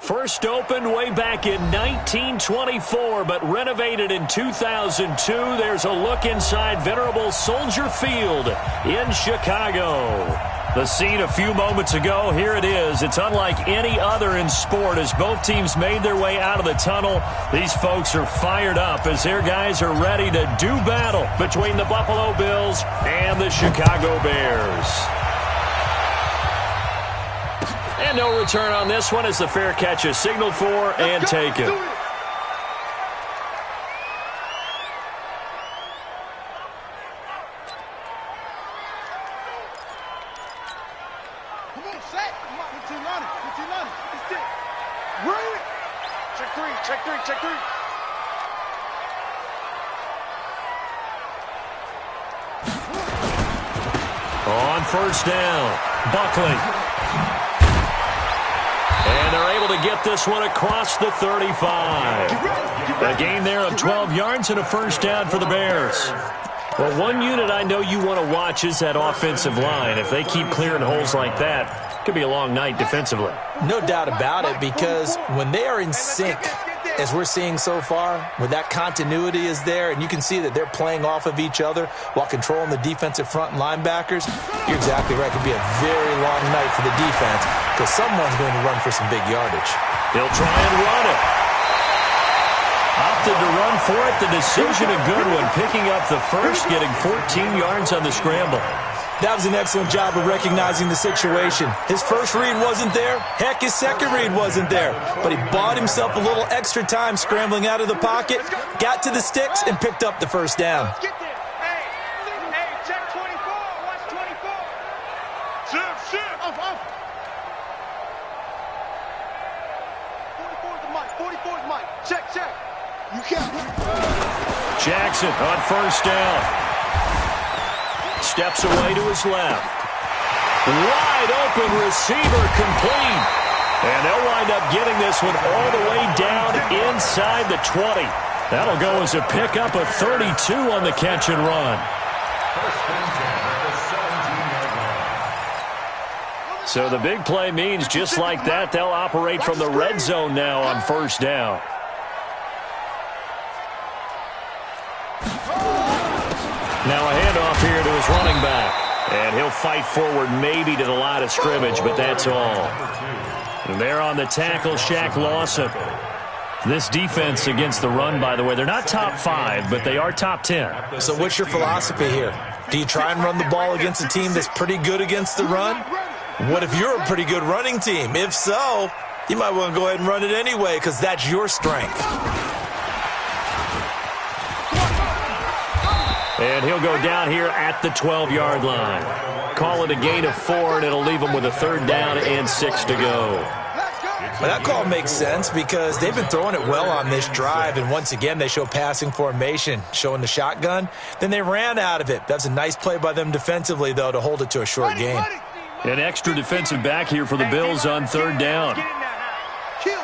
First opened way back in 1924, but renovated in 2002. There's a look inside venerable Soldier Field in Chicago. The scene a few moments ago, here it is. It's unlike any other in sport as both teams made their way out of the tunnel. These folks are fired up as their guys are ready to do battle between the Buffalo Bills and the Chicago Bears. And no return on this one as the fair catch is signaled for and taken. Check three. On first down, Buckley. And they're able to get this one across the 35. A gain there of 12 yards and a first down for the Bears. Well, one unit I know you want to watch is that offensive line. If they keep clearing holes like that, it could be a long night defensively. No doubt about it, because when they are in sync, as we're seeing so far, where that continuity is there, and you can see that they're playing off of each other while controlling the defensive front and linebackers, you're exactly right. It could be a very long night for the defense because someone's going to run for some big yardage. He'll try and run it. Opted to run for it. The decision a good one, picking up the first, getting 14 yards on the scramble. That was an excellent job of recognizing the situation. His first read wasn't there. Heck, his second read wasn't there. But he bought himself a little extra time scrambling out of the pocket, got to the sticks, and picked up the first down. Hey, check 24. Watch 24. Shift. Off. 44 is the mic. 44 is the mic. Check. You can't. Jackson on first down. Steps away to his left. Wide open receiver complete. And they'll wind up getting this one all the way down inside the 20. That'll go as a pickup of 32 on the catch and run. So the big play means just like that, they'll operate from the red zone now on first down. Now a handoff here to his running back. And he'll fight forward maybe to the line of scrimmage, but that's all. And there on the tackle, Shaq Lawson. This defense against the run, by the way, they're not top 5, but they are top 10. So what's your philosophy here? Do you try and run the ball against a team that's pretty good against the run? What if you're a pretty good running team? If so, you might want to go ahead and run it anyway because that's your strength. And he'll go down here at the 12-yard line. Call it a gain of 4, and it'll leave them with a third down and 6 to go. Well, that call makes sense because they've been throwing it well on this drive, and once again they show passing formation, showing the shotgun. Then they ran out of it. That's a nice play by them defensively, though, to hold it to a short gain. An extra defensive back here for the Bills on third down. Kill.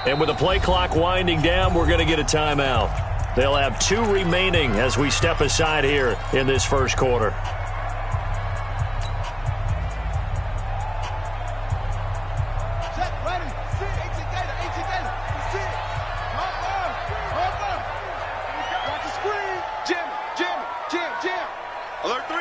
And with the play clock winding down, we're going to get a timeout. They'll have 2 remaining as we step aside here in this first quarter. Alert 3.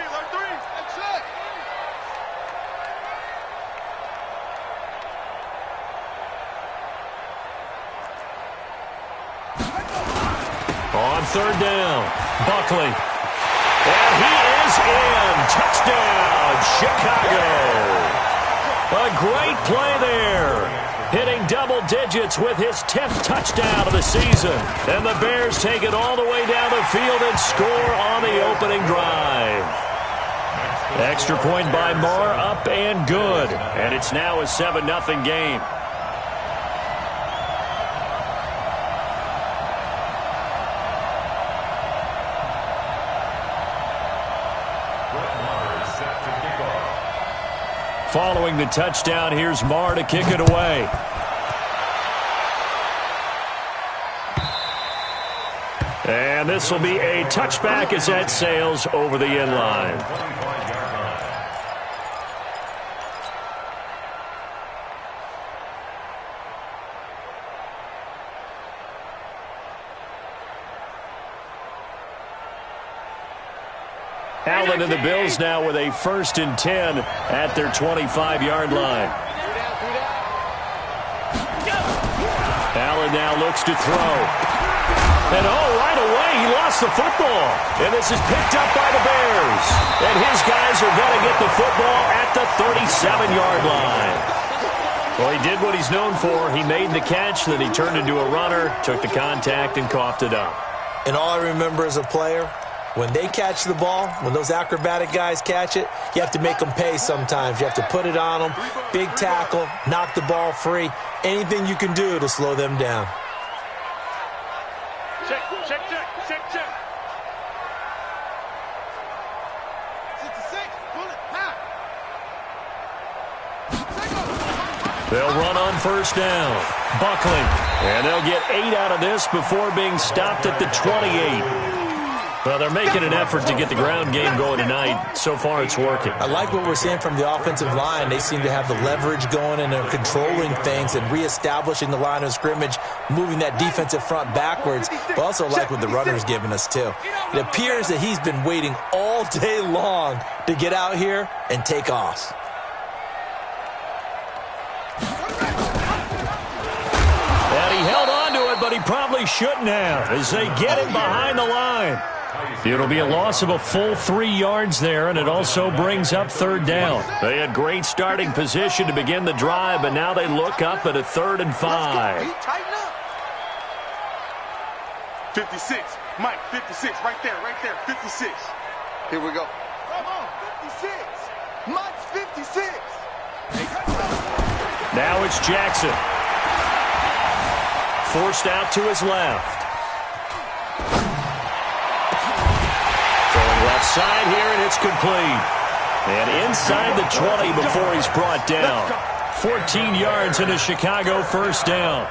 On third down, Buckley. And he is in. Touchdown, Chicago. A great play there. Hitting double digits with his 10th touchdown of the season. And the Bears take it all the way down the field and score on the opening drive. Extra point by Moore, up and good. And it's now a 7-0 game. Following the touchdown, here's Marr to kick it away. And this will be a touchback as that sails over the end line. Allen and the Bills now with a 1st and 10 at their 25-yard line. Allen now looks to throw. And right away, he lost the football. And this is picked up by the Bears. And his guys are going to get the football at the 37-yard line. Well, he did what he's known for. He made the catch, then he turned into a runner, took the contact, and coughed it up. And all I remember as a player, when they catch the ball, when those acrobatic guys catch it, you have to make them pay sometimes. You have to put it on them, big tackle, knock the ball free, anything you can do to slow them down. Check, check, check, check, check. 66, pull it, now. They'll run on 1st down. Buckley. And they'll get 8 out of this before being stopped at the 28. Well, they're making an effort to get the ground game going tonight. So far, it's working. I like what we're seeing from the offensive line. They seem to have the leverage going, and they're controlling things and reestablishing the line of scrimmage, moving that defensive front backwards. But also like what the runner's giving us, too. It appears that he's been waiting all day long to get out here and take off. And he held on to it, but he probably shouldn't have as they get him behind the line. It'll be a loss of a full 3 yards there, and it also brings up 3rd down. They had great starting position to begin the drive, but now they look up at a 3rd and 5. 56, Mike, 56, right there, 56. Here we go. Come on, 56. Mike's 56. Now it's Jackson. Forced out to his left. Left side here, and it's complete. And inside the 20 before he's brought down. 14 yards and a Chicago 1st down.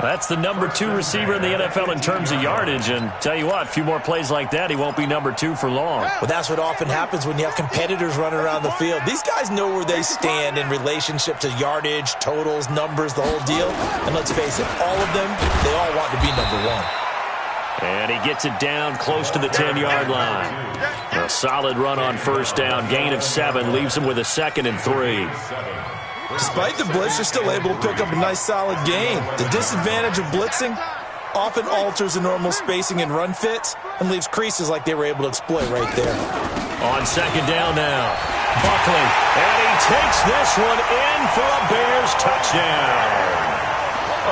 That's the number 2 receiver in the NFL in terms of yardage. And tell you what, a few more plays like that, he won't be number 2 for long. Well, that's what often happens when you have competitors running around the field. These guys know where they stand in relationship to yardage, totals, numbers, the whole deal. And let's face it, all of them, they all want to be number 1. And he gets it down close to the 10-yard line. A solid run on 1st down. Gain of 7 leaves him with a 2nd and 3. Despite the blitz, they're still able to pick up a nice solid gain. The disadvantage of blitzing often alters the normal spacing and run fits and leaves creases like they were able to exploit right there. On 2nd down now, Buckley. And he takes this one in for a Bears touchdown.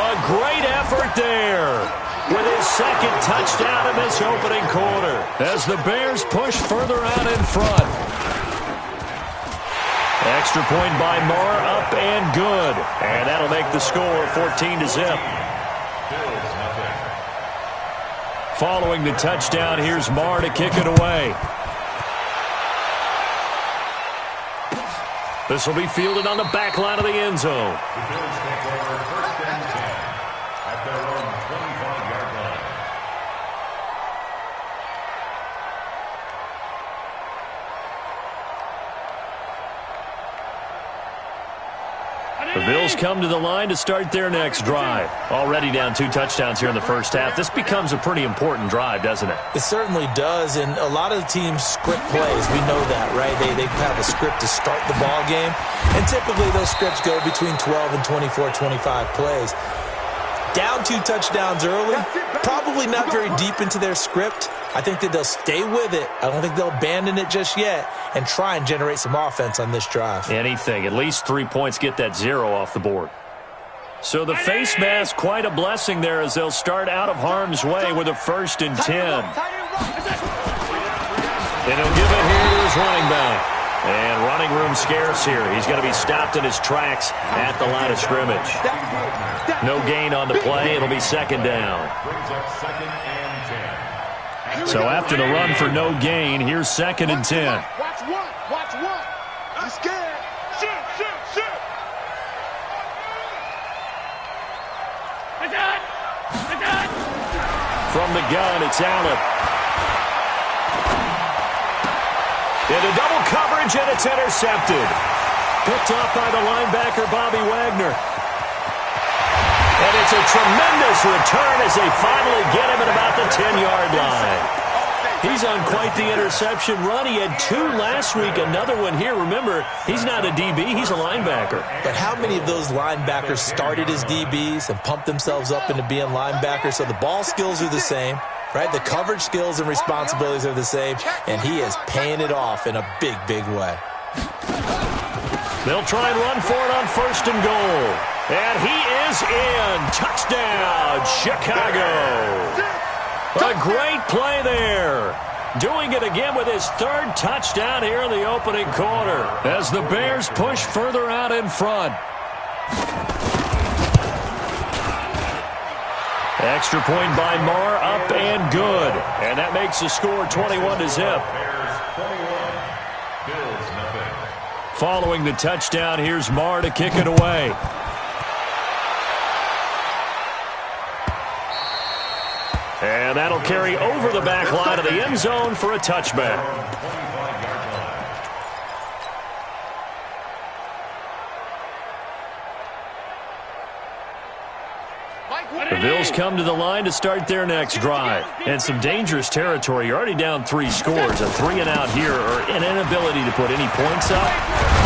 A great effort there, with his 2nd touchdown in this opening quarter, as the Bears push further out in front. Extra point by Marr, up and good. And that'll make the score 14-0. Following the touchdown, here's Marr to kick it away. This will be fielded on the back line of the end zone. The Bills come to the line to start their next drive. Already down 2 touchdowns here in the 1st half. This becomes a pretty important drive, doesn't it? It certainly does, and a lot of the teams script plays. We know that, right? They have a script to start the ball game, and typically those scripts go between 12 and 24, 25 plays. Down 2 touchdowns early, probably not very deep into their script. I think that they'll stay with it. I don't think they'll abandon it just yet and try and generate some offense on this drive. Anything. At least 3 points, get that 0 off the board. So the face mask, quite a blessing there as they'll start out of harm's way with a 1st and 10. And he'll give it here to his running back. And running room scarce here. He's going to be stopped in his tracks at the line of scrimmage. No gain on the play. It'll be 2nd down. So after the run for no gain, here's 2nd and 10. Watch one. Watch one. I'm scared. Shoot, shoot, shoot. From the gun, it's Allen. Into double coverage, and it's intercepted. Picked off by the linebacker, Bobby Wagner. And it's a tremendous return as they finally get him at about the 10-yard line. He's on quite the interception run. He had 2 last week, another one here. Remember, he's not a DB, he's a linebacker. But how many of those linebackers started as DBs and pumped themselves up into being linebackers? So the ball skills are the same, right? The coverage skills and responsibilities are the same, and he is paying it off in a big, big way. They'll try and run for it on 1st and goal. And he is in. Touchdown, Chicago. A great play there. Doing it again with his 3rd touchdown here in the opening quarter as the Bears push further out in front. Extra point by Marr, up and good. And that makes the score 21-0. Following the touchdown, here's Marr to kick it away. And that'll carry over the back line of the end zone for a touchback. The Bills come to the line to start their next drive. And some dangerous territory. You're already down 3 scores. A 3-and-out here, or an inability to put any points up.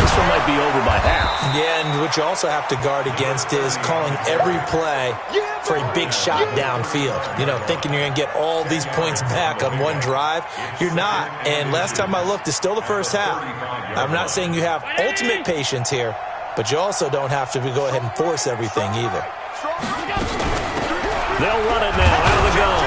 This one might be over by half. Yeah, and what you also have to guard against is calling every play for a big shot downfield. You know, thinking you're going to get all these points back on one drive. You're not. And last time I looked, it's still the first half. I'm not saying you have ultimate patience here, but you also don't have to go ahead and force everything either. They'll run it now out of the gun.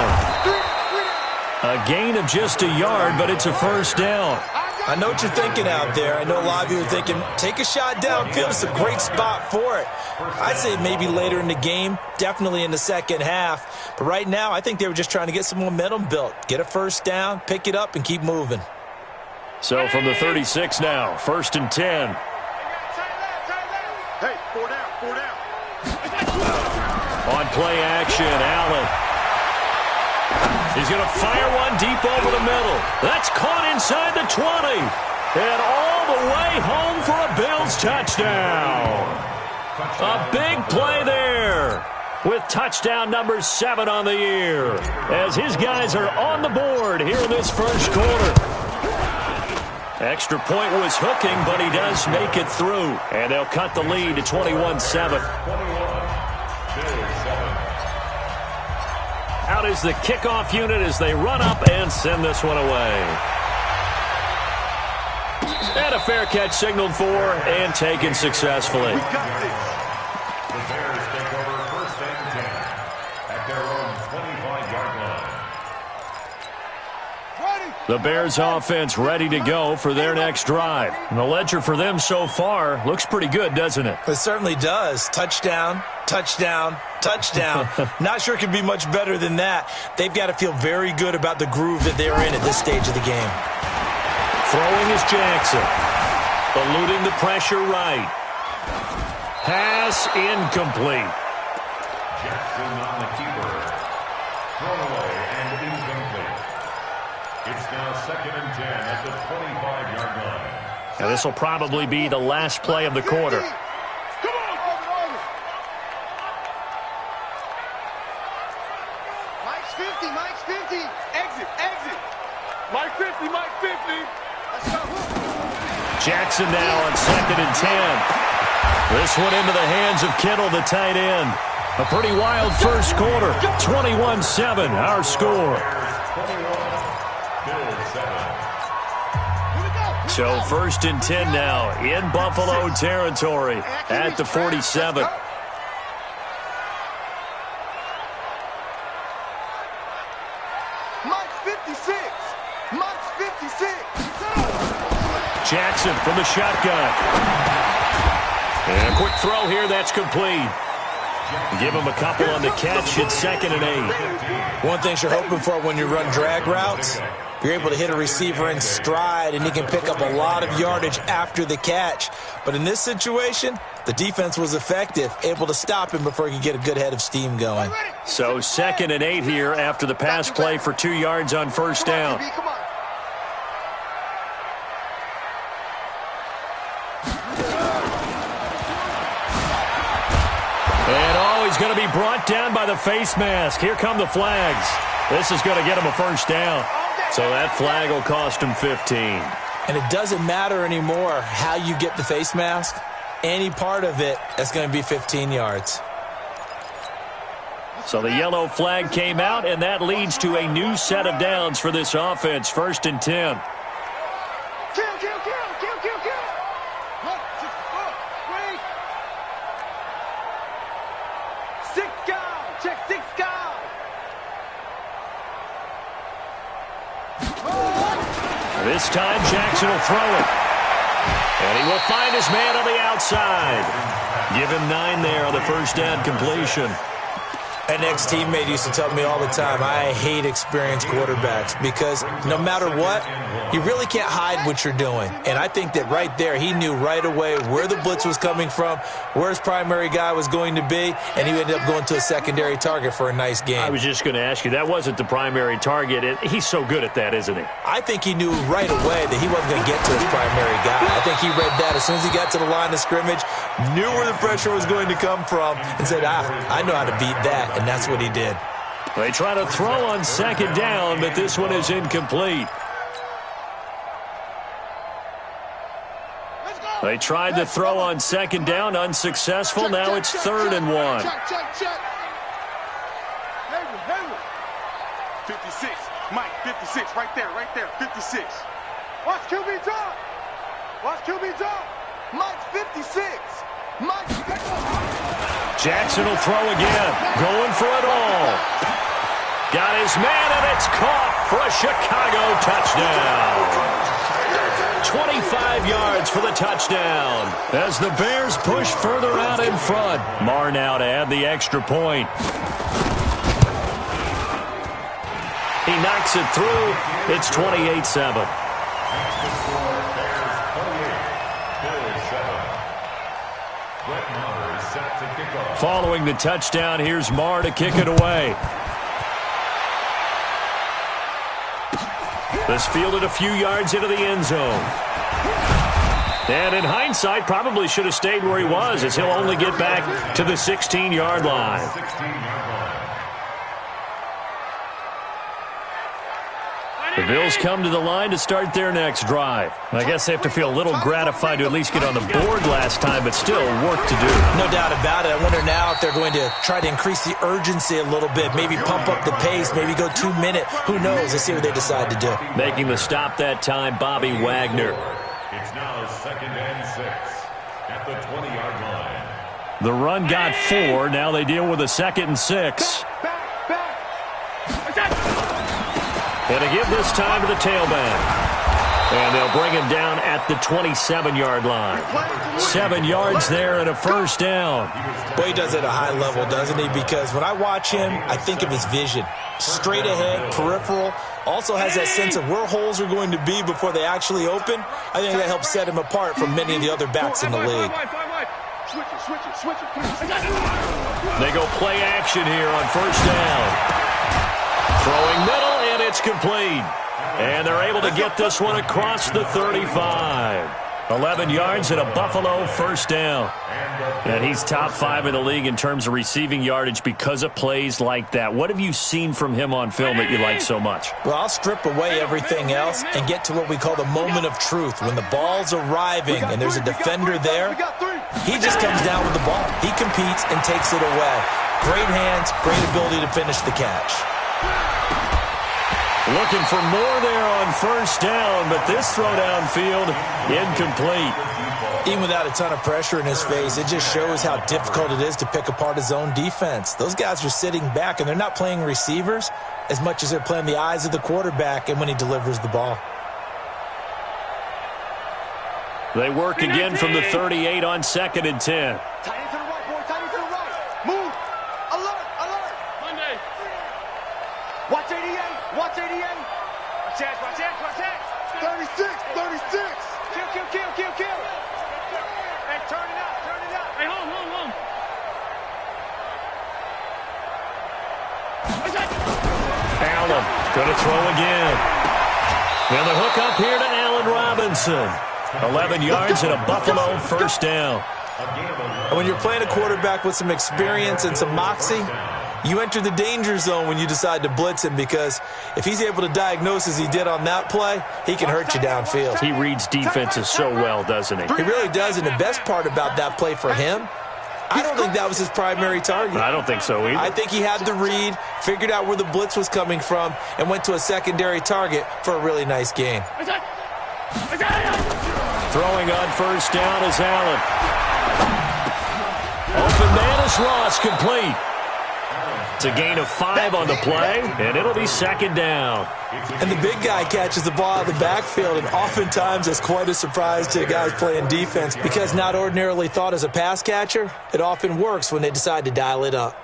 A gain of just a yard, but it's a 1st down. I know what you're thinking out there. I know a lot of you are thinking, take a shot downfield. It's a great spot for it. I'd say maybe later in the game, definitely in the second half. But right now, I think they were just trying to get some momentum built. Get a 1st down, pick it up, and keep moving. So from the 36 now, 1st and 10. Hey, 4 down, 4 down. On play action, Allen. He's going to fire one deep over the middle. That's caught inside the 20. And all the way home for a Bills touchdown. A big play there with touchdown number 7 on the year as his guys are on the board here in this 1st quarter. Extra point was hooking, but he does make it through. And they'll cut the lead to 21-7. Out is the kickoff unit as they run up and send this one away. And a fair catch signaled for and taken successfully. The Bears take over 1st and 10 at their own 25-yard line. The Bears offense ready to go for their next drive. And the ledger for them so far looks pretty good, doesn't it? It certainly does. Touchdown, touchdown, touchdown. Not sure it could be much better than that. They've got to feel very good about the groove that they're in at this stage of the game. Throwing is Jackson. Eluding the pressure right. Pass incomplete. Jackson on the keeper. Thrown away and incomplete. It's now 2nd and 10 at the 25-yard line. And this will probably be the last play of the quarter. Mike's 50, Mike's 50. Exit, exit. Mike 50, Mike 50. Let's go. Jackson now on 2nd and 10. This one into the hands of Kittle, the tight end. A pretty wild 1st quarter. 21-7, our score. So 1st and 10 now in Buffalo territory at the 47. Mike's 56. Mike's 56. Jackson from the shotgun. And a quick throw here, that's complete. Give him a couple on the catch. It's 2nd and 8. One thing you're hoping for when you run drag routes, you're able to hit a receiver in stride, and he can pick up a lot of yardage after the catch. But in this situation, The defense was effective, able to stop him before he could get a good head of steam going. So 2nd and 8 here after the pass play for 2 yards on first down. And he's going to be brought down by the face mask. Here come the flags. This is going to get him a first down. So that flag will cost him 15. And it doesn't matter anymore how you get the face mask. Any part of it, that's going to be 15 yards. So the yellow flag came out, and that leads to a new set of downs for this offense. 1st and 10. This time, Jackson will throw it. And he will find his man on the outside. Give him 9 there on the first down completion. An ex-teammate used to tell me all the time, I hate experienced quarterbacks because no matter what, you really can't hide what you're doing. And I think that right there, he knew right away where the blitz was coming from, where his primary guy was going to be, and he ended up going to a secondary target for a nice game. I was just going to ask you, that wasn't the primary target. He's so good at that, isn't he? I think he knew right away that he wasn't going to get to his primary guy. I think he read that as soon as he got to the line of scrimmage, knew where the pressure was going to come from, and said, I know how to beat that. And that's what he did. They try to throw on 2nd down, but this one is incomplete. They tried to throw on 2nd down, unsuccessful. Now it's 3rd and 1. 56. Mike, 56. Right there. 56. Watch QB drop. Mike's 56. Jackson will throw again. Going for it all. Got his man, and it's caught for a Chicago touchdown. 25 yards for the touchdown as the Bears push further out in front. Marr now to add the extra point. He knocks it through. It's 28-7. Following the touchdown, here's Marr to kick it away. This fielded a few yards into the end zone. And in hindsight, probably should have stayed where he was, as he'll only get back to the 16-yard line. The Bills come to the line to start their next drive. I guess they have to feel a little gratified to at least get on the board last time, but still work to do. No doubt about it. I wonder now if they're going to try to increase the urgency a little bit, maybe pump up the pace, maybe go 2 minute. Who knows? Let's see what they decide to do. Making the stop that time, Bobby Wagner. It's now 2nd and 6 at the 20-yard line. The run got 4. Now they deal with a 2nd and 6. And to give this time to the tailback. And they'll bring him down at the 27-yard line. 7 yards there and a first down. Boy, he does it at a high level, doesn't he? Because when I watch him, I think of his vision. Straight ahead, peripheral. Also has that sense of where holes are going to be before they actually open. I think that helps set him apart from many of the other backs in the league. They go play action here on first down. Throwing middle, and it's complete. And they're able to get this one across the 35. 11 yards and a Buffalo first down. And he's top 5 in the league in terms of receiving yardage because of plays like that. What have you seen from him on film that you like so much? Well, I'll strip away everything else and get to what we call the moment of truth. When the ball's arriving and there's a defender there, he just comes down with the ball. He competes and takes it away. Great hands, great ability to finish the catch. Looking for more there on first down, but this throw downfield, incomplete. Even without a ton of pressure in his face, it just shows how difficult it is to pick apart his own defense. Those guys are sitting back, and they're not playing receivers as much as they're playing the eyes of the quarterback and when he delivers the ball. They work again from the 38 on 2nd and 10. Watch 88. Watch 88. Watch that. 36. Kill. And turn it up. Allen going to throw again. And the hook up here to Allen Robinson. 11 yards and a Buffalo first down. And when you're playing a quarterback with some experience and some moxie, you enter the danger zone when you decide to blitz him, because if he's able to diagnose as he did on that play, he can hurt you downfield. He reads defenses so well, doesn't he? He really does, and the best part about that play for him, I don't think that was his primary target. I don't think so either. I think he had the read, figured out where the blitz was coming from, and went to a secondary target for a really nice gain. Throwing on first down is Allen. Open man is lost, complete. It's a gain of 5 on the play, and it'll be second down. And the big guy catches the ball out of the backfield, and oftentimes it's quite a surprise to the guys playing defense, because not ordinarily thought as a pass catcher, it often works when they decide to dial it up.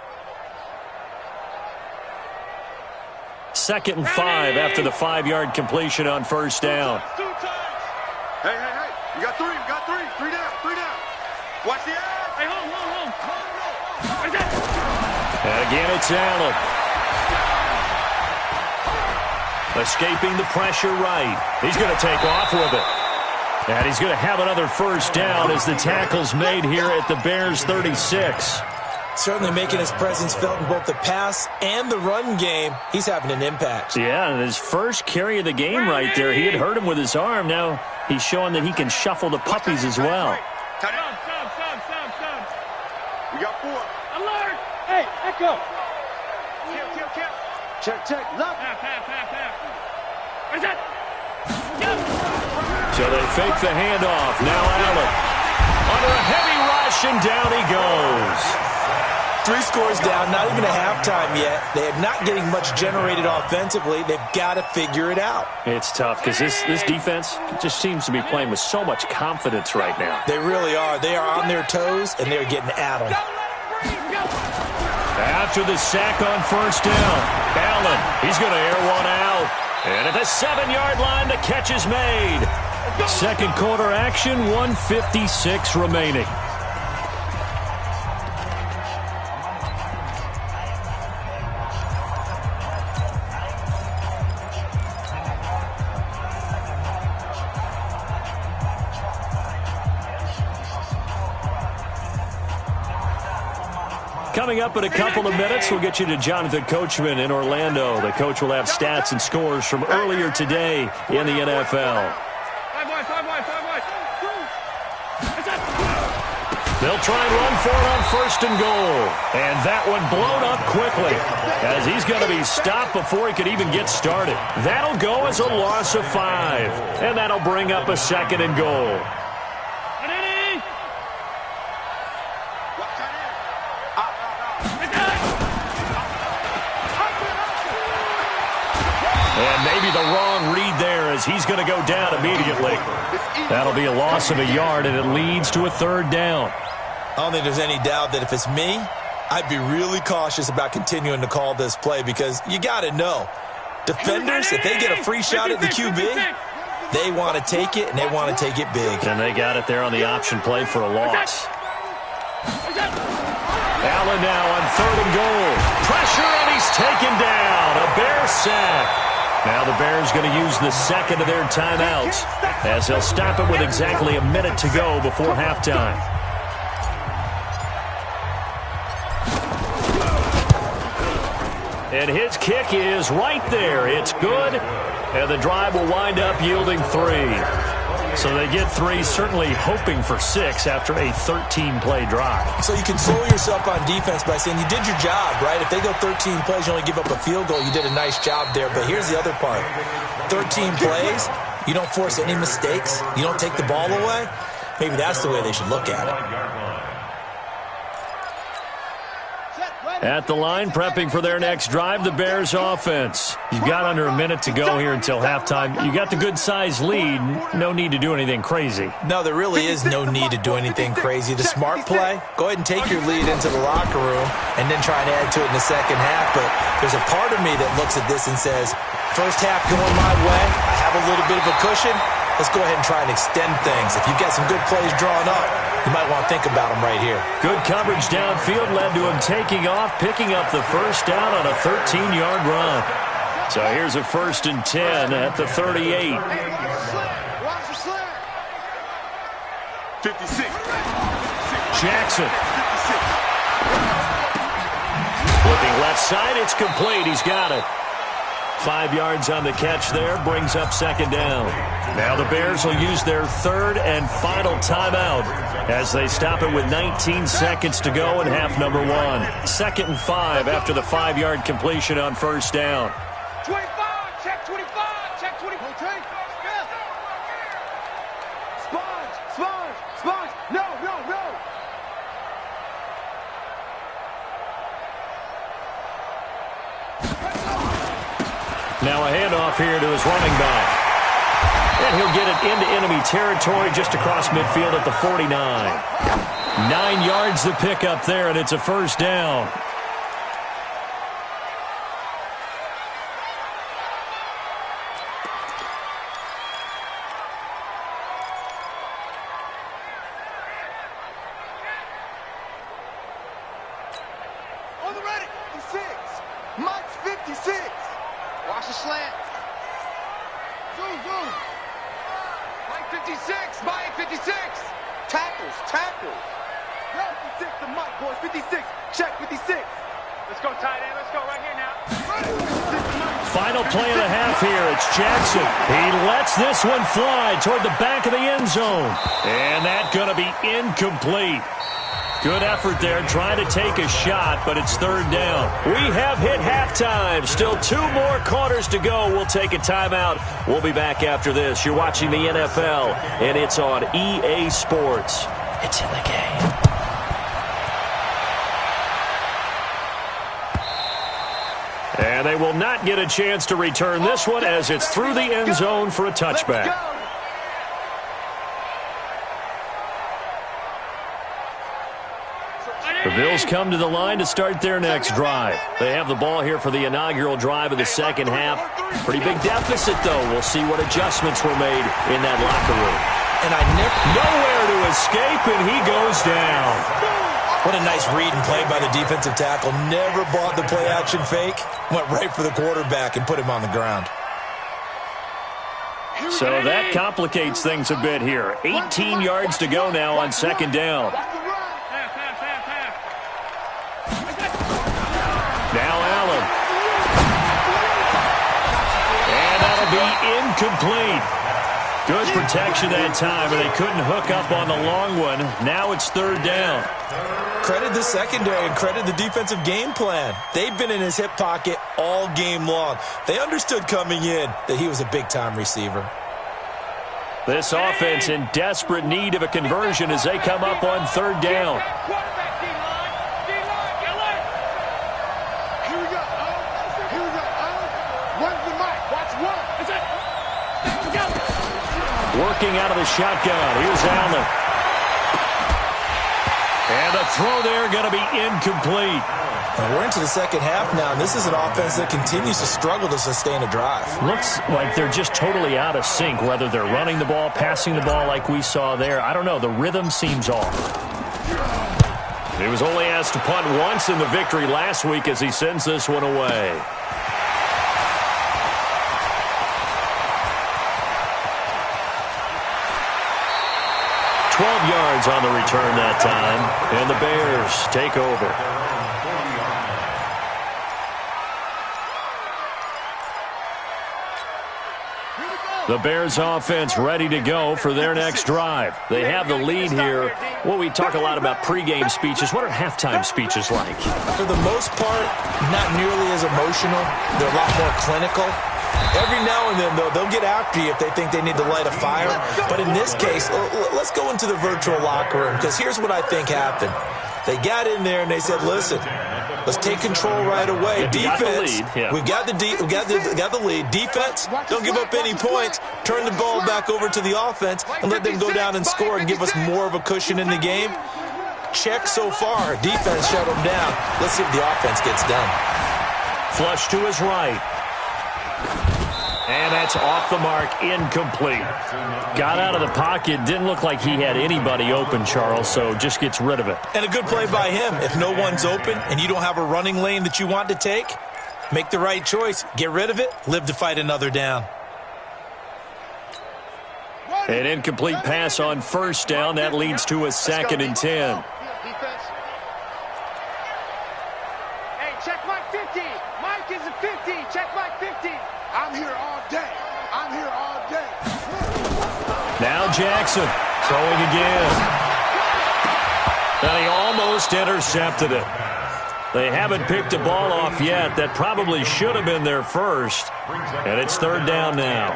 2nd and 5 after the 5-yard completion on first down. Hey. You got 3. You got 3. 3 down. 3 down. Watch the eye. Hey, hold. And again, it's Allen. Escaping the pressure right. He's going to take off with it. And he's going to have another first down as the tackle's made here at the Bears' 36. Certainly making his presence felt in both the pass and the run game. He's having an impact. Yeah, and his first carry of the game right there, he had hurt him with his arm. Now he's showing that he can shuffle the puppies as well. Sub. We got 4. Alert! Hey, echo! Kill. Check. Left. Where's that? So they fake the handoff. Now Allen. Under a heavy rush, and down he goes. 3 scores down, not even a halftime yet. They are not getting much generated offensively. They've got to figure it out. It's tough because this defense just seems to be playing with so much confidence right now. They really are. They are on their toes, and they're getting at them. After the sack on first down, Allen, he's going to air one out. And at the 7-yard line, the catch is made. Second quarter action, 1:56 remaining. Coming up in a couple of minutes, we'll get you to Jonathan Coachman in Orlando. The coach will have stats and scores from earlier today in the NFL. They'll try and run for it on first and goal. And that one blown up quickly, as he's going to be stopped before he could even get started. That'll go as a loss of 5. And that'll bring up a 2nd and goal. And maybe the wrong read there, as he's going to go down immediately. That'll be a loss of a yard, and it leads to a 3rd down. I don't think there's any doubt that if it's me, I'd be really cautious about continuing to call this play, because you got to know, defenders, if they get a free shot at the QB, they want to take it, and they want to take it big. And they got it there on the option play for a loss. Allen now on 3rd and goal. Pressure, and he's taken down. A Bear sack. Now the Bears going to use the 2nd of their timeouts, as they'll stop it with exactly a minute to go before halftime. And his kick is right there. It's good, and the drive will wind up yielding 3. So they get 3, certainly hoping for 6 after a 13-play drive. So you console yourself on defense by saying you did your job, right? If they go 13 plays, you only give up a field goal, you did a nice job there. But here's the other part. 13 plays, you don't force any mistakes, you don't take the ball away. Maybe that's the way they should look at it. At the line, prepping for their next drive, the Bears offense. You've got under a minute to go here until halftime. You got the good-sized lead. No need to do anything crazy. No, there really is no need to do anything crazy. The smart play, go ahead and take your lead into the locker room and then try and add to it in the second half. But there's a part of me that looks at this and says, first half going my way, I have a little bit of a cushion. Let's go ahead and try and extend things. If you've got some good plays drawn up, You might want to think about him right here. Good coverage downfield led to him taking off, picking up the first down on a 13-yard run. So here's a 1st and 10 at the 38. 56. Jackson. Looking left side, it's complete. He's got it. 5 yards on the catch there, brings up 2nd down. Now the Bears will use their 3rd and final timeout as they stop it with 19 seconds to go in half number 1. 2nd and 5 after the 5-yard completion on 1st down. 25, check 25, check 25. Sponge, no. Now a handoff here to his running back. And he'll get it into enemy territory just across midfield at the 49. 9 yards to pick up there, and it's a 1st down. On the ready. 56. Mike's 56. Watch the slant. Zoom. Mike 56. Mike 56. Tackles. Yo, 56 to Mike, boys. 56. Check 56. Let's go, tight end. Let's go right here now. Final play of the half here. It's Jackson. He lets this one fly toward the back of the end zone. And that's going to be incomplete. Good effort there, trying to take a shot, but it's 3rd down. We have hit halftime. Still 2 more quarters to go. We'll take a timeout. We'll be back after this. You're watching the NFL, and it's on EA Sports. It's in the game. And they will not get a chance to return this one as it's through the end zone for a touchback. The Bills come to the line to start their next drive. They have the ball here for the inaugural drive of the 2nd half. Pretty big deficit, though. We'll see what adjustments were made in that locker room. And Nowhere to escape, and he goes down. What a nice read and play by the defensive tackle. Never bought the play-action fake. Went right for the quarterback and put him on the ground. So that complicates things a bit here. 18 yards to go now on 2nd down. Now Allen. And that'll be incomplete. Good protection that time, and they couldn't hook up on the long one. Now it's 3rd down. Credit the secondary and credit the defensive game plan. They've been in his hip pocket all game long. They understood coming in that he was a big-time receiver. This offense in desperate need of a conversion as they come up on 3rd down. Working out of the shotgun. Here's Allen. And the throw there going to be incomplete. And we're into the 2nd half now, and this is an offense that continues to struggle to sustain a drive. Looks like they're just totally out of sync, whether they're running the ball, passing the ball like we saw there. I don't know. The rhythm seems off. He was only asked to punt once in the victory last week as he sends this one away. Yards on the return that time, and the Bears take over. The Bears offense ready to go for their next drive. They have the lead here. Well, we talk a lot about pregame speeches. What are halftime speeches like? For the most part, not nearly as emotional. They're a lot more clinical. Every now and then, though, they'll get after you if they think they need to light a fire. But in this case, let's go into the virtual locker room, because here's what I think happened. They got in there and they said, listen, let's take control right away. Defense, we've got the lead. Defense, don't give up any points. Turn the ball back over to the offense and let them go down and score and give us more of a cushion in the game. Check so far. Defense shut them down. Let's see if the offense gets done. Flush to his right. And that's That's off the mark, incomplete. Got out of the pocket, didn't look like he had anybody open, Charles, so just gets rid of it. And a good play by him. If no one's open and you don't have a running lane that you want to take, make the right choice. Get rid of it. Live to fight another down. An incomplete pass on first down. That leads to a 2nd and 10. Hey, check Mike 50. Mike is a 50. Check Mike 50. I'm here all day. I'm here all day. Now Jackson throwing again. And he almost intercepted it. They haven't picked a ball off yet. That probably should have been their first. And it's 3rd down now.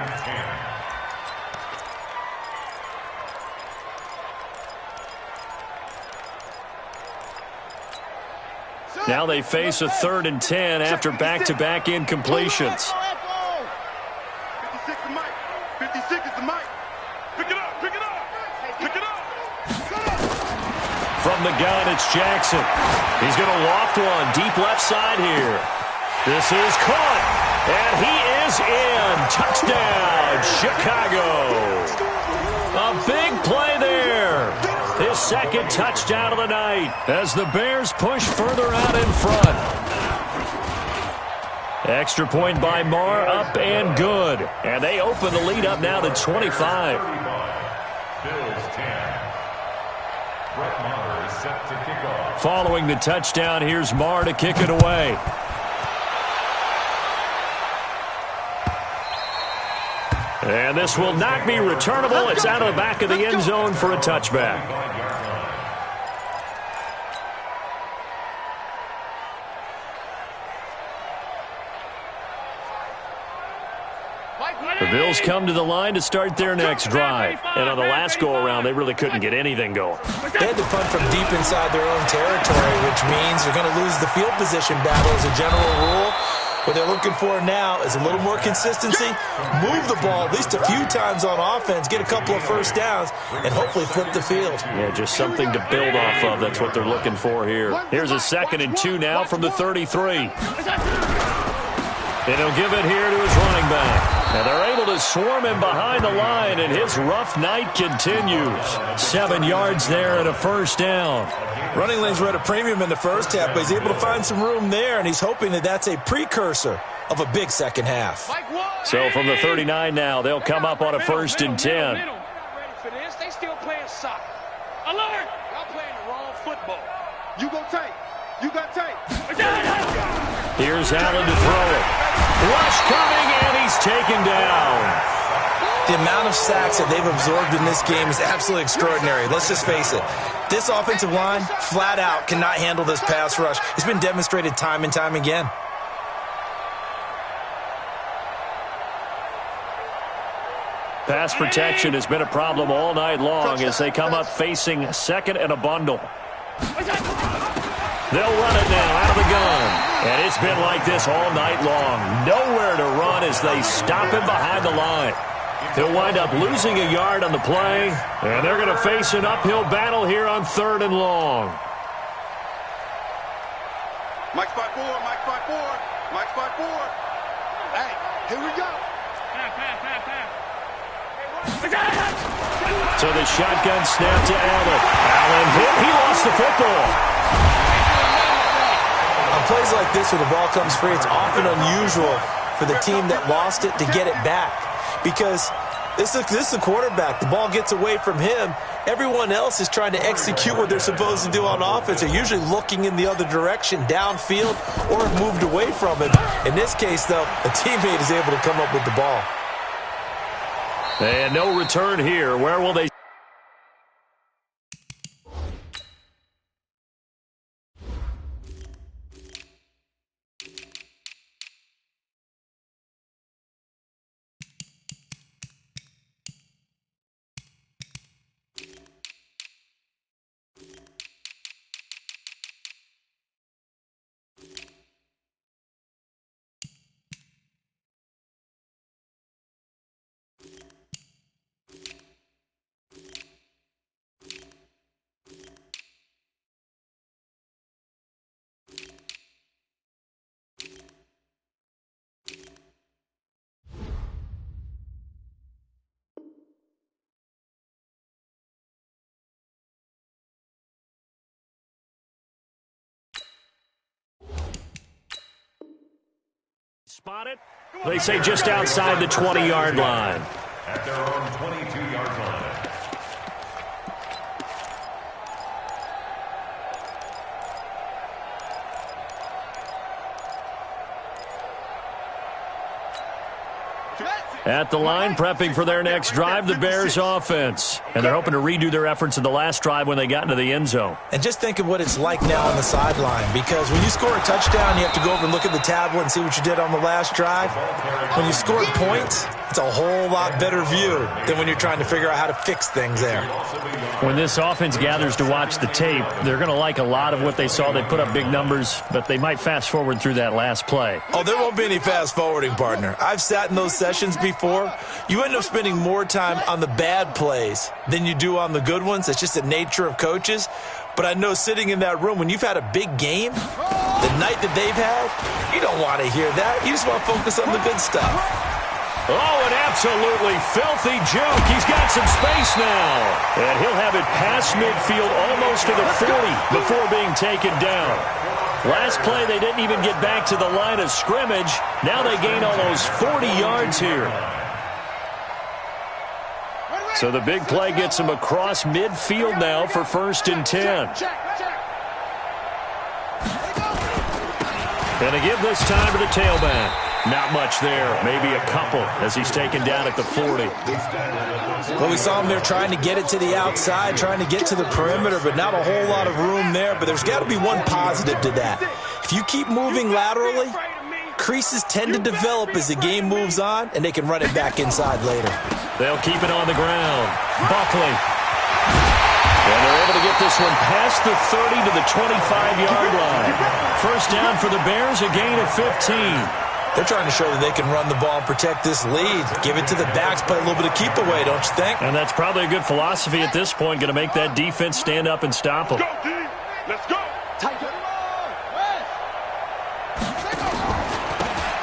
Now they face a 3rd and 10 after back-to-back incompletions. 56 to Mike. 56 is the Mike. Pick it up. Pick it up. Pick it up. From the gun, it's Jackson. He's going to loft one deep left side here. This is caught, and he is in. Touchdown, Chicago. A big play there. His 2nd touchdown of the night as the Bears push further out in front. Extra point by Marr, up and good. And they open the lead up now to 25. Bills 10. Brett Maher is set to kick off. Following the touchdown, here's Marr to kick it away. And this will not be returnable. It's out of the back of the end zone for a touchback. The Bills come to the line to start their next drive. And on the last go-around, they really couldn't get anything going. They had to punt from deep inside their own territory, which means they're going to lose the field position battle as a general rule. What they're looking for now is a little more consistency, move the ball at least a few times on offense, get a couple of first downs, and hopefully flip the field. Yeah, just something to build off of. That's what they're looking for here. Here's a 2nd and 2 now from the 33. And he'll give it here to his running back. And they're able to swarm him behind the line, and his rough night continues. 7 yards there and a first down. Running lanes were at a premium in the first half, but he's able to find some room there, and he's hoping that that's a precursor of a big second half. So from the 39 now, they'll come up on a 1st and 10. They're not ready for this. They still playing soccer. Alert! Y'all playing the wrong football. You go tight. You got tight. Here's Allen to throw it. Rush coming, and he's taken down. The amount of sacks that they've absorbed in this game is absolutely extraordinary. Let's just face it. This offensive line, flat out, cannot handle this pass rush. It's been demonstrated time and time again. Pass protection has been a problem all night long as they come up facing 2nd and a bundle. They'll run it now out of the gun. And it's been like this all night long. Nowhere to run as they stop him behind the line. He'll wind up losing a yard on the play, and they're going to face an uphill battle here on 3rd and long. Mike spot 4. Mike spot 4. Mike spot 4. Hey, here we go. So the shotgun snap to Allen. Allen hit. He lost the football. On plays like this where the ball comes free, it's often unusual for the team that lost it to get it back. Because this is the quarterback. The ball gets away from him. Everyone else is trying to execute what they're supposed to do on offense. They're usually looking in the other direction, downfield, or have moved away from him. In this case, though, a teammate is able to come up with the ball. And no return here. Where will they? Spotted. They say just outside the 20-yard line. At their own 22-yard line. At the line, prepping for their next drive, the Bears offense. And they're hoping to redo their efforts in the last drive when they got into the end zone. And just think of what it's like now on the sideline, because when you score a touchdown, you have to go over and look at the tablet and see what you did on the last drive. When you scored points, it's a whole lot better view than when you're trying to figure out how to fix things there. When this offense gathers to watch the tape, they're going to like a lot of what they saw. They put up big numbers, but they might fast forward through that last play. Oh, there won't be any fast forwarding, partner. I've sat in those sessions before. You end up spending more time on the bad plays than you do on the good ones. It's just the nature of coaches. But I know sitting in that room, when you've had a big game, the night that they've had, you don't want to hear that. You just want to focus on the good stuff. Oh, an absolutely filthy juke. He's got some space now. And he'll have it past midfield almost to the 40 before being taken down. Last play, they didn't even get back to the line of scrimmage. Now they gain almost 40 yards here. So the big play gets them across midfield now for 1st and 10. And a give this time to the tailback. Not much there, maybe a couple as he's taken down at the 40. Well, we saw him there trying to get it to the outside, trying to get to the perimeter, but not a whole lot of room there. But there's got to be one positive to that. If you keep moving laterally, creases tend to develop as the game moves on, and they can run it back inside later. They'll keep it on the ground. Buckley. And they're able to get this one past the 30 to the 25-yard line. First down for the Bears, a gain of 15. They're trying to show that they can run the ball and protect this lead. Give it to the backs, play a little bit of keep away, don't you think? And that's probably a good philosophy at this point, going to make that defense stand up and stop them. Let's go.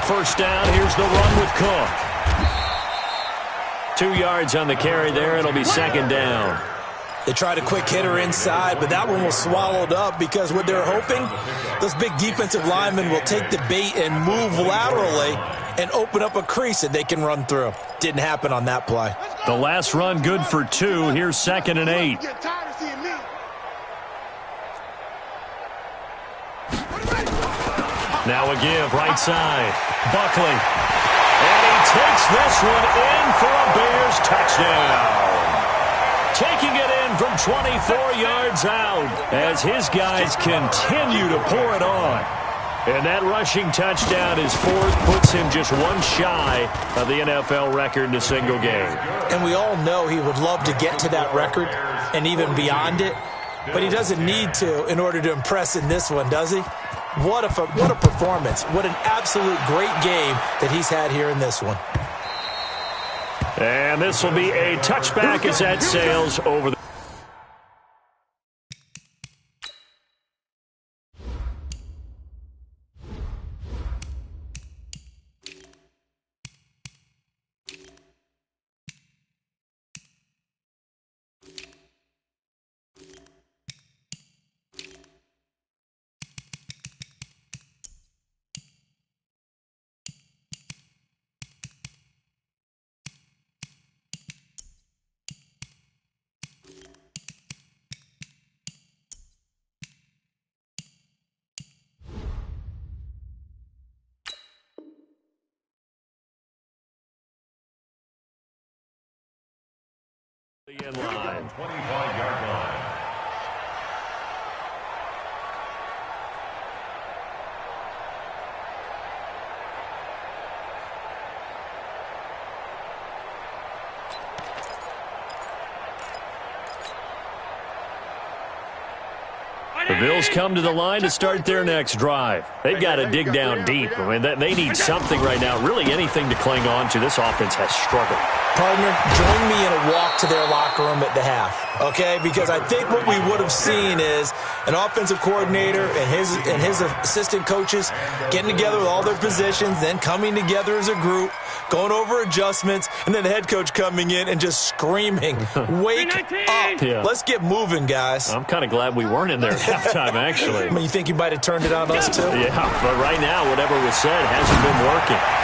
First down, here's the run with Cook. 2 yards on the carry there. It'll be second down. They tried a quick hitter inside, but that one was swallowed up because what they're hoping, those big defensive linemen will take the bait and move laterally and open up a crease that they can run through. Didn't happen on that play. The last run good for 2. Here's 2nd and 8. Now a give, right side. Buckley. And he takes this one in for a Bears touchdown. Taking it in from 24 yards out as his guys continue to pour it on. And that rushing touchdown is 4th, puts him just one shy of the NFL record in a single game. And we all know he would love to get to that record and even beyond it, but he doesn't need to in order to impress in this one, does he? What a performance. What an absolute great game that he's had here in this one. And this will be a touchback as that sails over the... in line. 25-yard line. The Bills come to the line to start their next drive. They've got to dig down deep. I mean, they need something right now, really anything to cling on to. This offense has struggled. Partner, join me in a walk to their locker room at the half, okay? Because I think what we would have seen is an offensive coordinator and his assistant coaches getting together with all their positions, then coming together as a group, going over adjustments, and then the head coach coming in and just screaming, wake up. Yeah. Let's get moving, guys. I'm kind of glad we weren't in there at halftime, actually. I mean, you think you might have turned it on us, too? Yeah, but right now, whatever was said hasn't been working.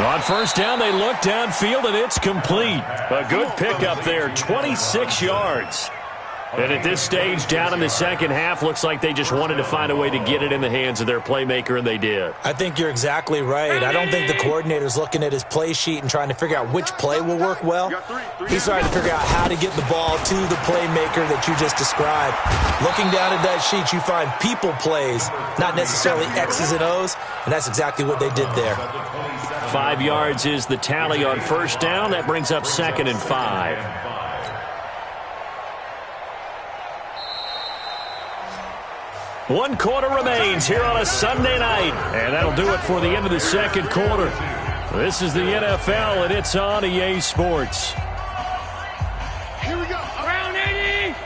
On first down, they look downfield, and it's complete. A good pickup there, 26 yards. And at this stage, down in the second half, looks like they just wanted to find a way to get it in the hands of their playmaker, and they did. I think you're exactly right. I don't think the coordinator's looking at his play sheet and trying to figure out which play will work well. He's trying to figure out how to get the ball to the playmaker that you just described. Looking down at that sheet, you find people plays, not necessarily X's and O's, and that's exactly what they did there. 5 yards is the tally on first down. That brings up 2nd and 5. One quarter remains here on a Sunday night. And that'll do it for the end of the second quarter. This is the NFL, and it's on EA Sports. Here we go. Around 80.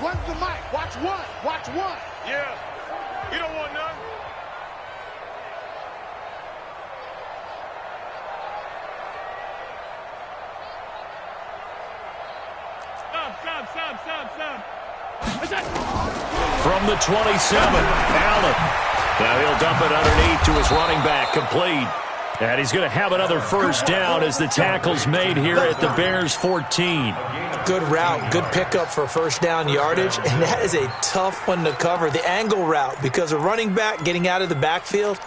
Run the mic. Watch one. Watch one. Yeah. You don't want none. Stop. From the 27, Allen. Now he'll dump it underneath to his running back, complete. And he's going to have another first down as the tackle's made here at the Bears' 14. Good route, good pickup for first down yardage, and that is a tough one to cover. The angle route, because a running back getting out of the backfield,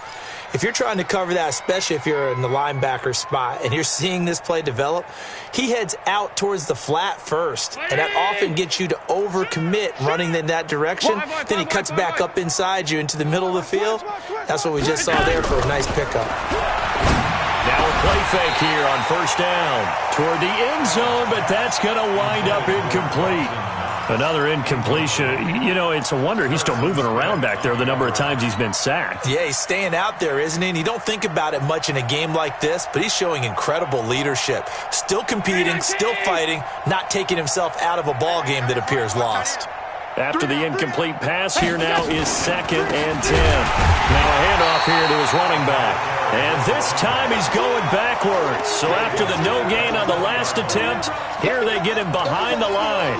if you're trying to cover that, especially if you're in the linebacker spot and you're seeing this play develop, he heads out towards the flat first, and that often gets you to overcommit running in that direction. Then he cuts back up inside you into the middle of the field. That's what we just saw there for a nice pickup. Now a play fake here on first down toward the end zone, but that's going to wind up incomplete. Another incompletion. You know, it's a wonder he's still moving around back there the number of times he's been sacked. Yeah, he's staying out there, isn't he? And you don't think about it much in a game like this, but he's showing incredible leadership. Still competing, still fighting, not taking himself out of a ball game that appears lost. After the incomplete pass, here now is 2nd and 10. Now a handoff here to his running back. And this time he's going backwards. So after the no gain on the last attempt, here they get him behind the line.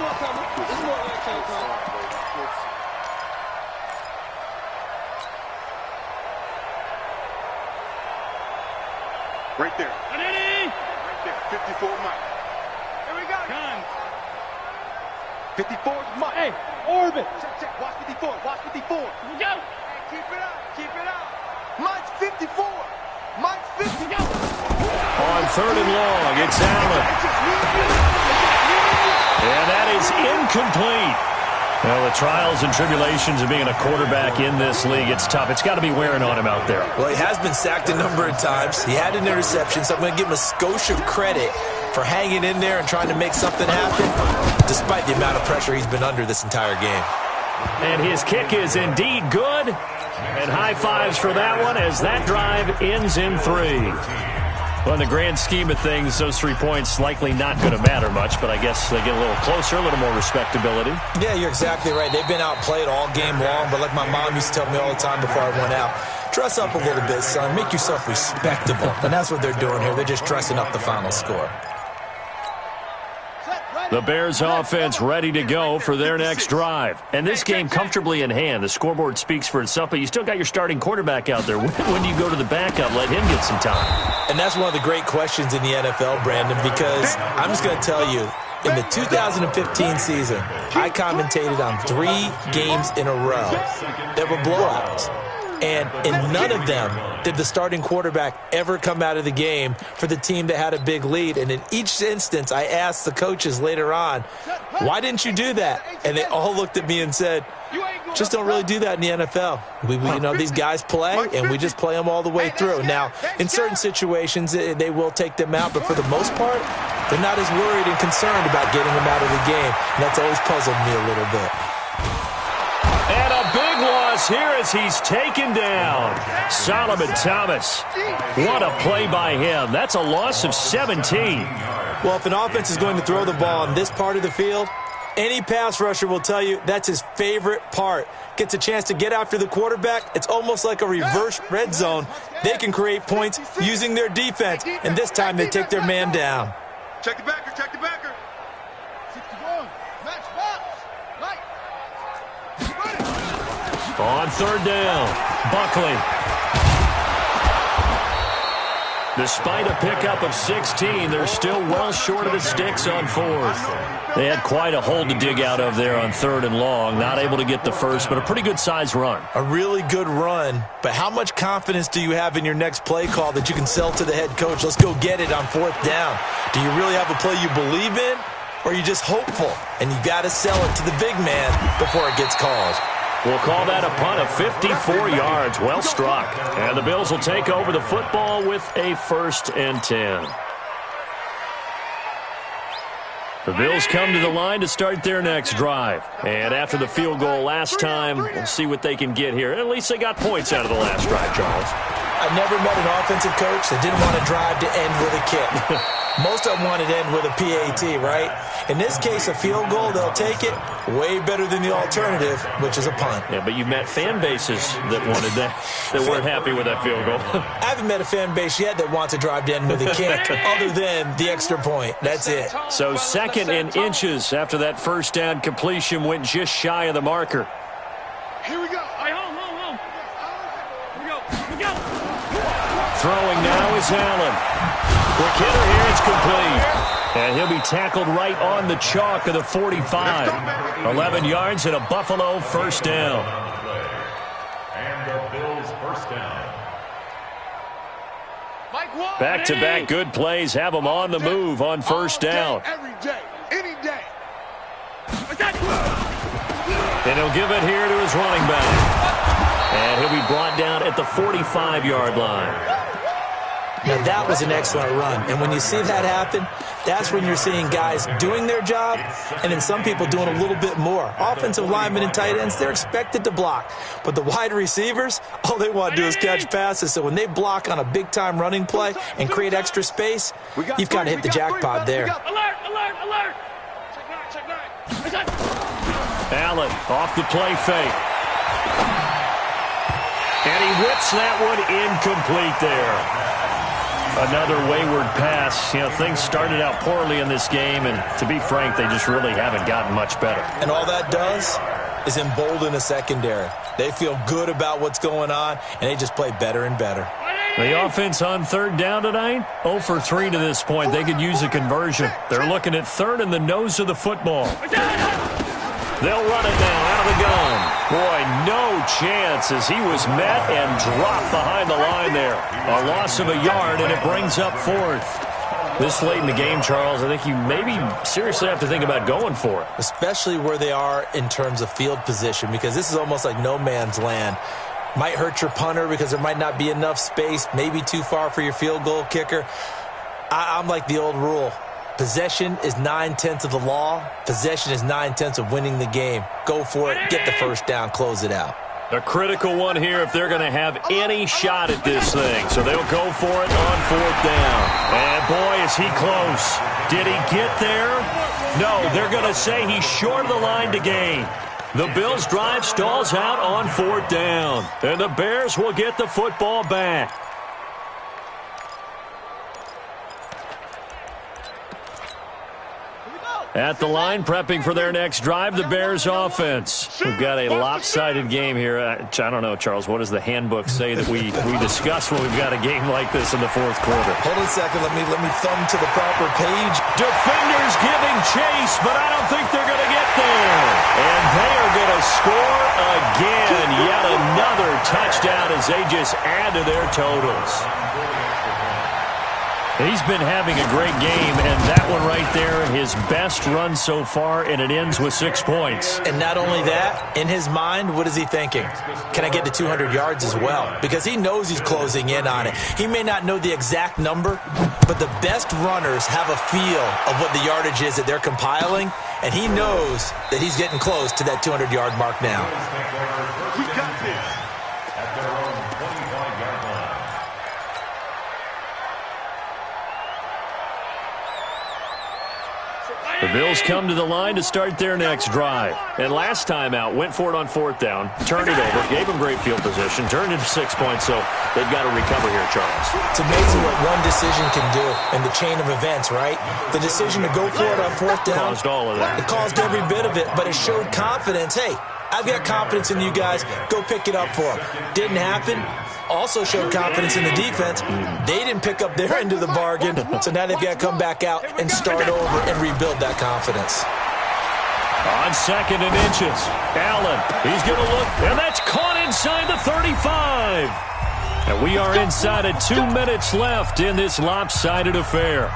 Right there. Right there. 54 Mike. Here we go. Guns. 54 Mike. Hey, orbit. Check. Watch 54. Watch 54. Here we go. Hey, keep it up. Keep it up. Mike's 54. Mike's 50. Go. On 3rd and long, it's Allen. And that is incomplete. Well, the trials and tribulations of being a quarterback in this league, it's tough. It's got to be wearing on him out there. Well, he has been sacked a number of times. He had an interception, so I'm going to give him a skosh of credit for hanging in there and trying to make something happen, despite the amount of pressure he's been under this entire game. And his kick is indeed good. And high fives for that one as that drive ends in 3. Well, in the grand scheme of things, those 3 points likely not going to matter much, but I guess they get a little closer, a little more respectability. Yeah, you're exactly right. They've been outplayed all game long, but like my mom used to tell me all the time before I went out, dress up a little bit, son. Make yourself respectable. And that's what they're doing here. They're just dressing up the final score. The Bears offense ready to go for their next drive. And this game comfortably in hand. The scoreboard speaks for itself, but you still got your starting quarterback out there. When do you go to the backup? Let him get some time. And that's one of the great questions in the NFL, Brandon, because I'm just going to tell you, in the 2015 season, I commentated on 3 games in a row that were blowouts. And in none of them did the starting quarterback ever come out of the game for the team that had a big lead. And in each instance, I asked the coaches later on, why didn't you do that? And they all looked at me and said, just don't really do that in the NFL. You know, these guys play, and we just play them all the way through. Now, in certain situations, they will take them out, but for the most part, they're not as worried and concerned about getting them out of the game. And that's always puzzled me a little bit. And a big loss here as he's taken down. Solomon Thomas. What a play by him. That's a loss of 17. Well, if an offense is going to throw the ball on this part of the field, any pass rusher will tell you that's his favorite part. Gets a chance to get after the quarterback. It's almost like a reverse red zone. They can create points using their defense, and this time they take their man down. Check the backer. Check the backer. 61. Match box. Right. On 3rd down, Buckley. Despite a pickup of 16, they're still well short of the sticks on fourth. They had quite a hole to dig out of there on 3rd and long. Not able to get the first, but a pretty good-sized run. A really good run, but how much confidence do you have in your next play call that you can sell to the head coach? Let's go get it on 4th down. Do you really have a play you believe in, or are you just hopeful? And you got to sell it to the big man before it gets called. We'll call that a punt of 54 yards. Well struck. And the Bills will take over the football with a 1st and 10. The Bills come to the line to start their next drive. And after the field goal last time, we'll see what they can get here. At least they got points out of the last drive, Charles. I never met an offensive coach that didn't want to drive to end with a kick. Most of them wanted to end with a PAT, right? In this case, a field goal, they'll take it. Way better than the alternative, which is a punt. Yeah, but you've met fan bases that wanted that weren't happy with that field goal. I haven't met a fan base yet that wants to drive to end with a kick other than the extra point. That's it. So 2nd and inches after that 1st down completion went just shy of the marker. Here we go. Hey, home. Here we go. Throwing now is Allen. Quick hitter here, it's complete. And he'll be tackled right on the chalk of the 45. 11 yards and a Buffalo 1st down. And the Bills 1st down. Back-to-back good plays have them on the move on 1st down. Every day, any day. And he'll give it here to his running back. And he'll be brought down at the 45-yard line. Now, that was an excellent run. And when you see that happen, that's when you're seeing guys doing their job and then some people doing a little bit more. Offensive linemen and tight ends, they're expected to block. But the wide receivers, all they want to do is catch passes. So when they block on a big-time running play and create extra space, you've kind of hit the jackpot there. Alert. Check 9. Allen off the play fake. And he whips that one incomplete there. Another wayward pass. You know, things started out poorly in this game, and to be frank, they just really haven't gotten much better. And all that does is embolden a secondary. They feel good about what's going on, and they just play better and better. The offense on 3rd down tonight, 0 for 3 to this point. They could use a conversion. They're looking at 3rd and the nose of the football. They'll run it now out of the gun. Boy, no chance as he was met and dropped behind the line there. A loss of a yard, and it brings up 4th. This late in the game, Charles, I think you maybe seriously have to think about going for it. Especially where they are in terms of field position, because this is almost like no man's land. Might hurt your punter because there might not be enough space, maybe too far for your field goal kicker. I'm like the old rule. Possession is 9/10 of the law. Possession is 9/10 of winning the game. Go for it. Get the 1st down. Close it out. A critical one here if they're going to have any shot at this thing. So they'll go for it on 4th down. And boy, is he close. Did he get there? No, they're going to say he's short of the line to gain. The Bills' drive stalls out on 4th down. And the Bears will get the football back. At the line, prepping for their next drive, the Bears offense. We've got a lopsided game here. I don't know, Charles, what does the handbook say that we discuss when we've got a game like this in the 4th quarter? Hold on a second. Let me thumb to the proper page. Defenders giving chase, but I don't think they're going to get there. And they are going to score again. Yet another touchdown as they just add to their totals. He's been having a great game, and that one right there, his best run so far, and it ends with 6 points. And not only that, in his mind, what is he thinking? Can I get to 200 yards as well? Because he knows he's closing in on it. He may not know the exact number, but the best runners have a feel of what the yardage is that they're compiling, and he knows that he's getting close to that 200-yard mark now. We got this. At their own 25-yard line. The Bills come to the line to start their next drive. And last time out, went for it on 4th down, turned it over, gave them great field position, turned it to 6 points, so they've got to recover here, Charles. It's amazing what one decision can do in the chain of events, right? The decision to go for it on 4th down. Caused all of that. It caused every bit of it, but it showed confidence. Hey, I've got confidence in you guys. Go pick it up for them. Didn't happen. also showed confidence in the defense. They didn't pick up their end of the bargain, so now they've got to come back out and start over and rebuild that confidence. On 2nd and inches, Allen, he's going to look, and that's caught inside the 35. And we are inside of 2 minutes left in this lopsided affair.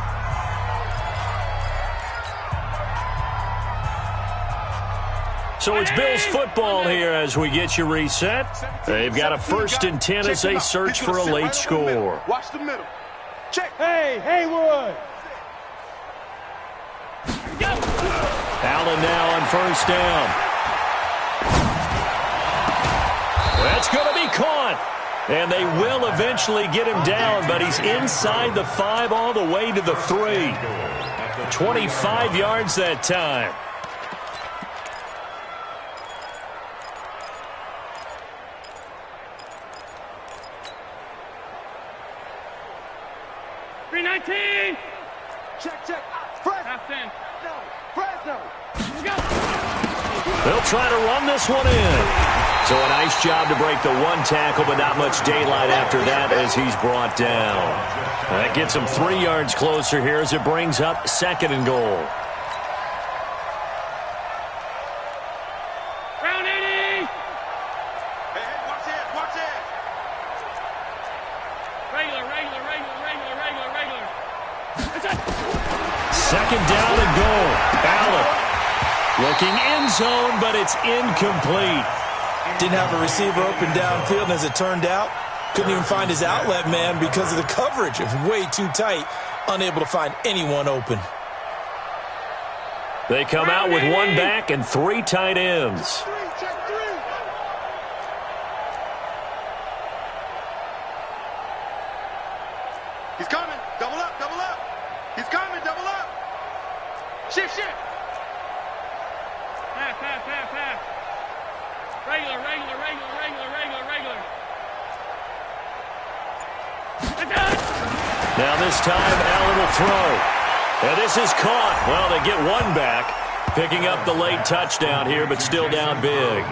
So it's Bills football here as we get you reset. They've got a 1st and 10 as they search for a late score. Watch the middle. Check. Hey, Haywood. Allen now on 1st down. That's going to be caught. And they will eventually get him down, but he's inside the 5 all the way to the 3. 25 yards that time. Check. Fresno. No. Fresno. They'll try to run this one in. So a nice job to break the 1 tackle, but not much daylight after that as he's brought down. That gets him 3 yards closer here as it brings up 2nd and goal. Round 80. Hey, watch it. Regular. 2nd down and goal. Allen looking end zone, but it's incomplete. Didn't have a receiver open downfield, and as it turned out, couldn't even find his outlet man because of the coverage. It was way too tight, unable to find anyone open. They come out with 1 back and 3 tight ends. Check 3. He's coming. Double up. He's coming. Double up. Shift. Pass. Regular. Now this time, Allen will throw. And this is caught. Well, they get 1 back, picking up the late touchdown here, but still down big.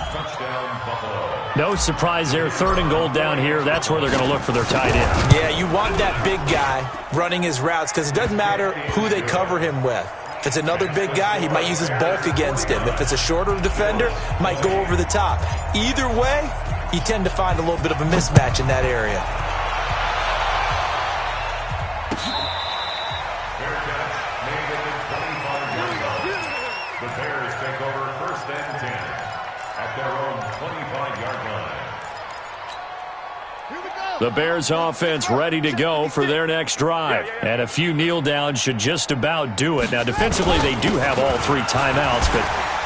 Touchdown, Buffalo. No surprise there. 3rd and goal down here. That's where they're going to look for their tight end. Yeah, you want that big guy running his routes because it doesn't matter who they cover him with. If it's another big guy, he might use his bulk against him. If it's a shorter defender, might go over the top. Either way, you tend to find a little bit of a mismatch in that area. Fair catch made at the 25-yard line. The Bears take over 1st and 10 at their own 25-yard line. The Bears offense ready to go for their next drive. And a few kneel downs should just about do it. Now, defensively, they do have all 3 timeouts, but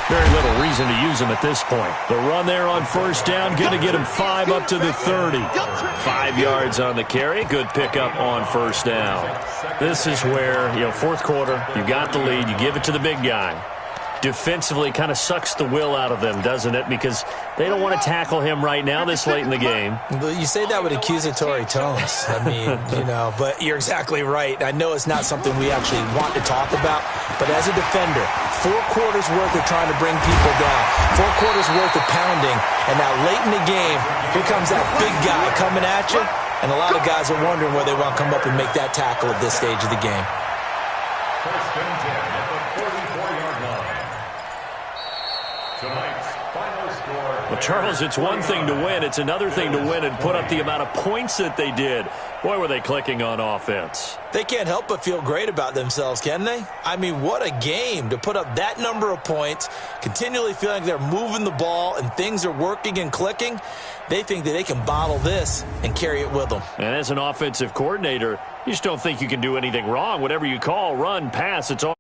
very little reason to use them at this point. The run there on 1st down, going to get him 5 up to the 30. 5 yards on the carry. Good pickup on 1st down. This is where, 4th quarter, you got the lead. You give it to the big guy. Defensively kind of sucks the will out of them, doesn't it? Because they don't want to tackle him right now this late in the game. You say that with accusatory tones. I mean, but you're exactly right. I know it's not something we actually want to talk about, but as a defender, 4 quarters worth of trying to bring people down, 4 quarters worth of pounding, and now late in the game, here comes that big guy coming at you, and a lot of guys are wondering whether they want to come up and make that tackle at this stage of the game. 1st and 10 at the 44-yard line. Tonight's final score. Well, Charles, it's one thing to win. It's another thing to win and put up the amount of points that they did. Boy, were they clicking on offense. They can't help but feel great about themselves, can they? I mean, what a game to put up that number of points, continually feeling they're moving the ball and things are working and clicking. They think that they can bottle this and carry it with them. And as an offensive coordinator, you just don't think you can do anything wrong. Whatever you call, run, pass, it's all.